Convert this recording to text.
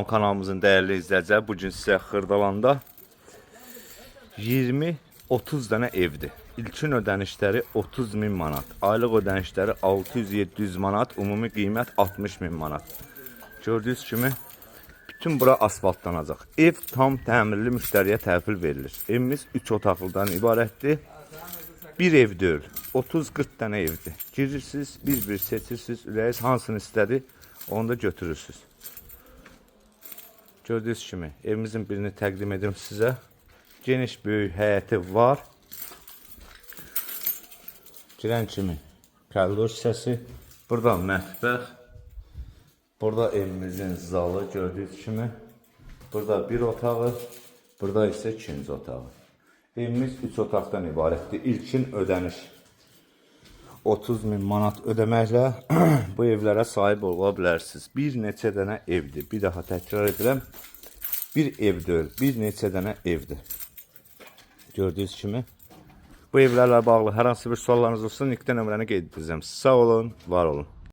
Kanalımızın değerli izleyiciler, bugün size Xırdalanda 20-30 tane evdir. İlkin ödənişləri 30.000 manat, aylıq ödənişləri 600-700 manat, ümumi qiymət 60.000 manat. Gördüyünüz kimi bütün bura asfaltlanacaq. Ev tam təmirli müştəriyə təhvil verilir. Evimiz 3 otaqlıdan ibarətdir. Bir ev deyil, 30-40 tane evdir. Girirsiniz, bir seçirsiniz, ürəyiniz hansını istədi, onu da götürürsünüz. Gördüyünüz kimi evimizin birini təqdim edim sizə. Geniş böyük həyəti var. Girən kimi koridor hissəsi. Burada mətbəx. Burada evimizin zalı gördüyünüz kimi. Burada bir otağı. Burada isə ikinci otağı. Evimiz 3 otaqdan ibarətdir. İlkin ödəniş 30.000 manat ödəməklə bu evlərə sahib ola bilərsiniz. Bir neçə dənə evdir. Bir daha təkrar edirəm. Bir ev deyil, bir neçə dənə evdir. Gördüyünüz kimi. Bu evlərlə bağlı hər hansı bir suallarınız olsa, Nikdə nömrəni qeyd edəcəm. Sağ olun, var olun.